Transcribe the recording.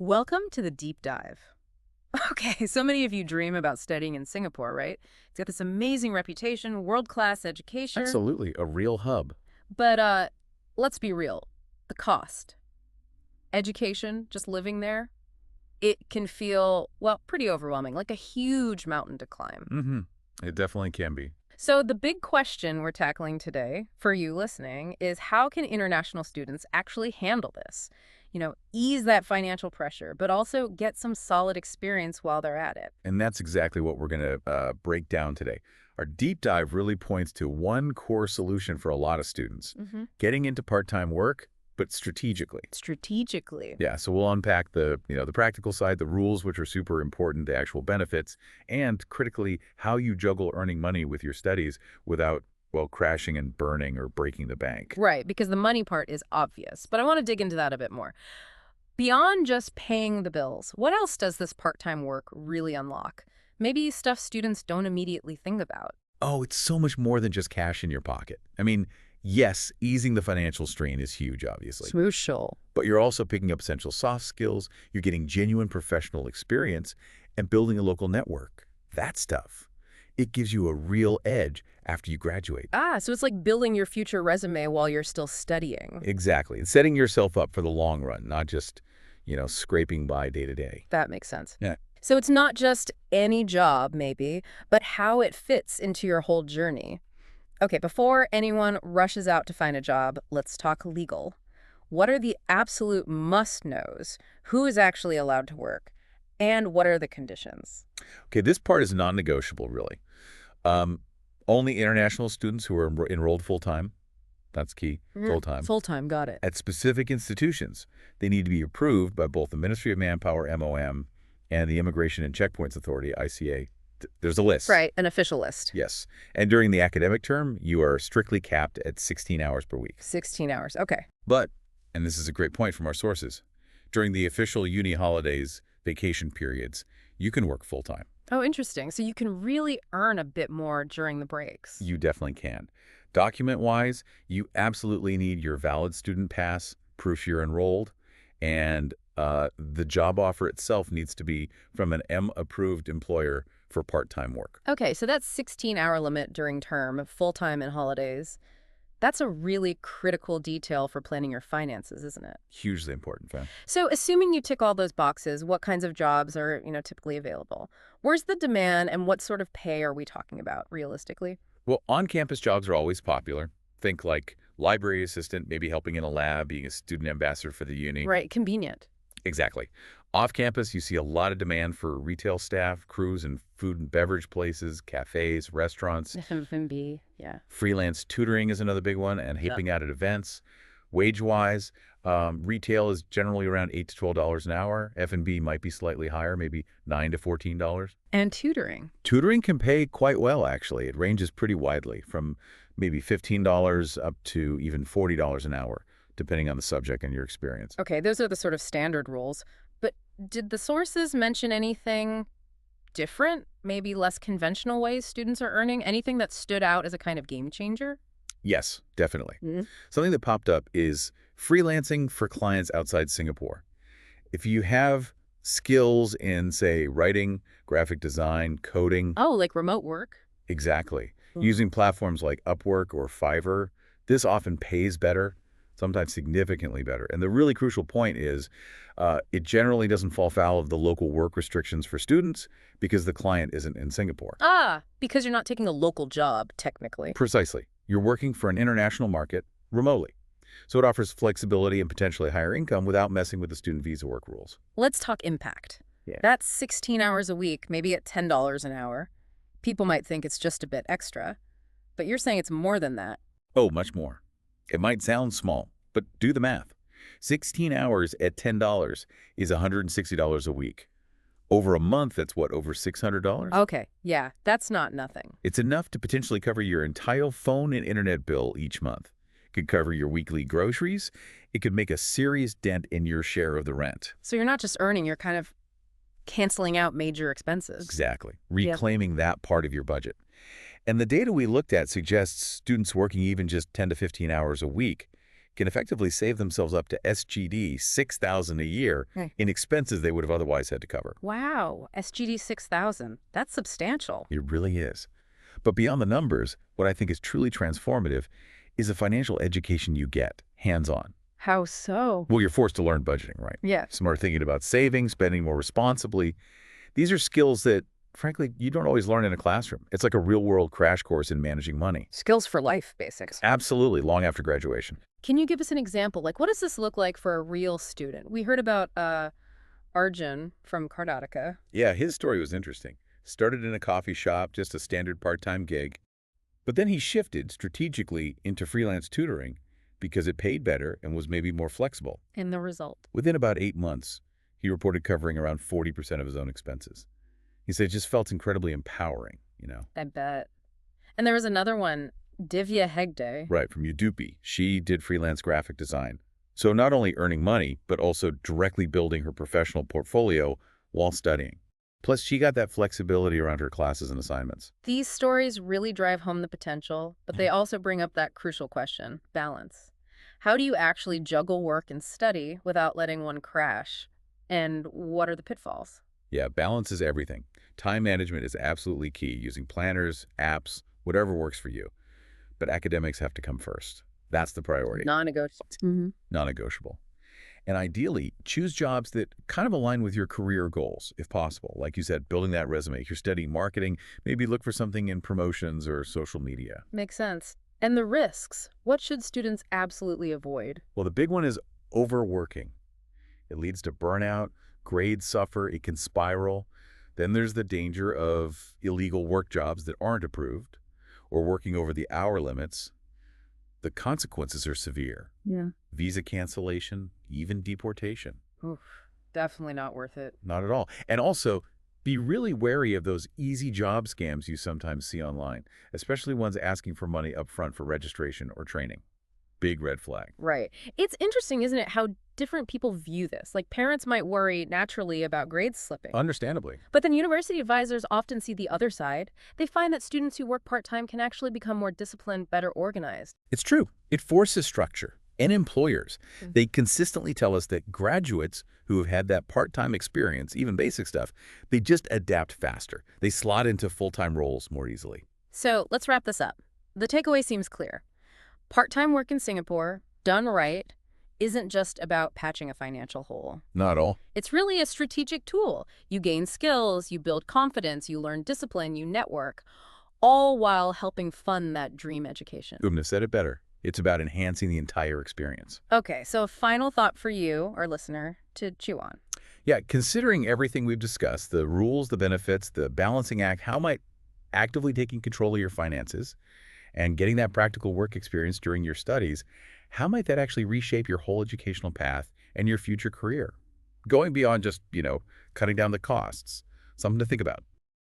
Welcome to the deep dive. Okay, so many of you dream about studying in Singapore, right? It's got this amazing reputation, world-class education. Absolutely, a real hub. But let's be real. The cost. Education, just living there, it can feel, well, pretty overwhelming, like a huge mountain to climb. Mm-hmm. It definitely can be. So the big question we're tackling today, for you listening, is how can international students actually handle this? Ease that financial pressure, but also get some solid experience while they're at it. And that's exactly what we're going to break down today. Our deep dive really points to one core solution for a lot of students, getting into part-time work, but strategically. Strategically. Yeah, so we'll unpack the practical side, the rules, which are super important, the actual benefits, and critically, how you juggle earning money with your studies without, well, crashing and burning or breaking the bank. Right, because the money part is obvious, but I want to dig into that a bit more. Beyond just paying the bills, what else does this part-time work really unlock? Maybe stuff students don't immediately think about. Oh, it's so much more than just cash in your pocket. I mean, yes, easing the financial strain is huge, obviously. Crucial. But you're also picking up essential soft skills, you're getting genuine professional experience, and building a local network. That stuff. It gives you a real edge after you graduate. So it's like building your future resume while you're still studying. Exactly. It's setting yourself up for the long run, not just, scraping by day to day. That makes sense. Yeah. So it's not just any job, maybe, but how it fits into your whole journey. Okay, before anyone rushes out to find a job, let's talk legal. What are the absolute must-knows? Who is actually allowed to work? And what are the conditions? Okay, this part is non-negotiable, really. Um, Only international students who are enrolled full-time, that's key, full-time, Full-time, got it. at specific institutions. They need to be approved by both the Ministry of Manpower, MOM, and the Immigration and Checkpoints Authority, ICA. There's a list. Right, an official list. Yes. And during the academic term, you are strictly capped at 16 hours per week. 16 hours, okay. But, and this is a great point from our sources, during the official uni holidays, vacation periods, you can work full-time. Oh, interesting. So you can really earn a bit more during the breaks. You definitely can. Document-wise, you absolutely need your valid student pass, proof you're enrolled, and the job offer itself needs to be from an M-approved employer for part-time work. Okay, so that's 16-hour limit during term, full-time and holidays. That's a really critical detail for planning your finances, isn't it? Hugely important, Fan. So assuming you tick all those boxes, what kinds of jobs are, typically available? Where's the demand and what sort of pay are we talking about realistically? Well, on-campus jobs are always popular. Think like library assistant, maybe helping in a lab, being a student ambassador for the uni. Right, convenient. Exactly. Off-campus, you see a lot of demand for retail staff, crews in food and beverage places, cafes, restaurants. F&B, yeah. Freelance tutoring is another big one, and helping out at events. Wage-wise, retail is generally around $8 to $12 an hour. F&B might be slightly higher, maybe $9 to $14. And tutoring. Tutoring can pay quite well, actually. It ranges pretty widely, from maybe $15 up to even $40 an hour, depending on the subject and your experience. Okay, those are the sort of standard rules. But did the sources mention anything different, maybe less conventional ways students are earning? Anything that stood out as a kind of game changer? Yes, definitely. Mhm. Something that popped up is freelancing for clients outside Singapore. If you have skills in, say, writing, graphic design, coding, Oh, like remote work? exactly, Mm. using platforms like Upwork or Fiverr, this often pays better, sometimes significantly better. And the really crucial point is it generally doesn't fall foul of the local work restrictions for students because the client isn't in Singapore. Because you're not taking a local job, technically. Precisely. You're working for an international market remotely. So it offers flexibility and potentially higher income without messing with the student visa work rules. Let's talk impact. Yeah. That's 16 hours a week, maybe at $10 an hour. People might think it's just a bit extra, but you're saying it's more than that. Oh, much more. It might sound small, but do the math. 16 hours at $10 is $160 a week. Over a month, that's what, over $600? Okay, yeah, that's not nothing. It's enough to potentially cover your entire phone and internet bill each month. It could cover your weekly groceries. It could make a serious dent in your share of the rent. So you're not just earning, you're kind of canceling out major expenses. Exactly. Reclaiming that part of your budget. And the data we looked at suggests students working even just 10 to 15 hours a week can effectively save themselves up to SGD 6,000 a year Right. in expenses they would have otherwise had to cover. Wow, SGD 6,000. That's substantial. It really is. But beyond the numbers, what I think is truly transformative is the financial education you get, hands-on. How so? Well, you're forced to learn budgeting, right? Yes. Smart thinking about saving, spending more responsibly. These are skills that, frankly, you don't always learn in a classroom. It's like a real-world crash course in managing money. Skills for life, basics. Absolutely, long after graduation. Can you give us an example? Like, what does this look like for a real student? We heard about Arjun from Karnataka. Yeah, his story was interesting. Started in a coffee shop, just a standard part-time gig. But then he shifted strategically into freelance tutoring because it paid better and was maybe more flexible. And the result? Within about 8 months, he reported covering around 40% of his own expenses. He said it just felt incredibly empowering. I bet. And there was another one, Divya Hegde. Right, from Udupi. She did freelance graphic design. So not only earning money, but also directly building her professional portfolio while studying. Plus, she got that flexibility around her classes and assignments. These stories really drive home the potential, but they also bring up that crucial question, balance. How do you actually juggle work and study without letting one crash? And what are the pitfalls? Yeah, balance is everything. Time management is absolutely key, using planners, apps, whatever works for you. But academics have to come first. That's the priority. Non-negotiable. Non-negotiable. And ideally, choose jobs that kind of align with your career goals, if possible. Like you said, building that resume. If you're studying marketing, maybe look for something in promotions or social media. Makes sense. And the risks. What should students absolutely avoid? Well, the big one is overworking. It leads to burnout, grades suffer, it can spiral. Then there's the danger of illegal work jobs that aren't approved or working over the hour limits. The consequences are severe. Yeah. Visa cancellation, even deportation. Oof, definitely not worth it. Not at all. And also, be really wary of those easy job scams you sometimes see online, especially ones asking for money up front for registration or training. Big red flag. Right. It's interesting, isn't it, how different people view this. Like, parents might worry naturally about grades slipping. Understandably. But then university advisors often see the other side. They find that students who work part-time can actually become more disciplined, better organized. It's true. It forces structure. And employers, Mm. they consistently tell us that graduates who have had that part-time experience, even basic stuff, they just adapt faster. They slot into full-time roles more easily. So let's wrap this up. The takeaway seems clear. Part-time work in Singapore, done right, isn't just about patching a financial hole. Not all. It's really a strategic tool. You gain skills, you build confidence, you learn discipline, you network, all while helping fund that dream education. Couldn't have said it better. It's about enhancing the entire experience. Okay, so a final thought for you, our listener, to chew on. Yeah, considering everything we've discussed, the rules, the benefits, the balancing act, how might actively taking control of your finances and getting that practical work experience during your studies, how might that actually reshape your whole educational path and your future career? Going beyond just, cutting down the costs. Something to think about.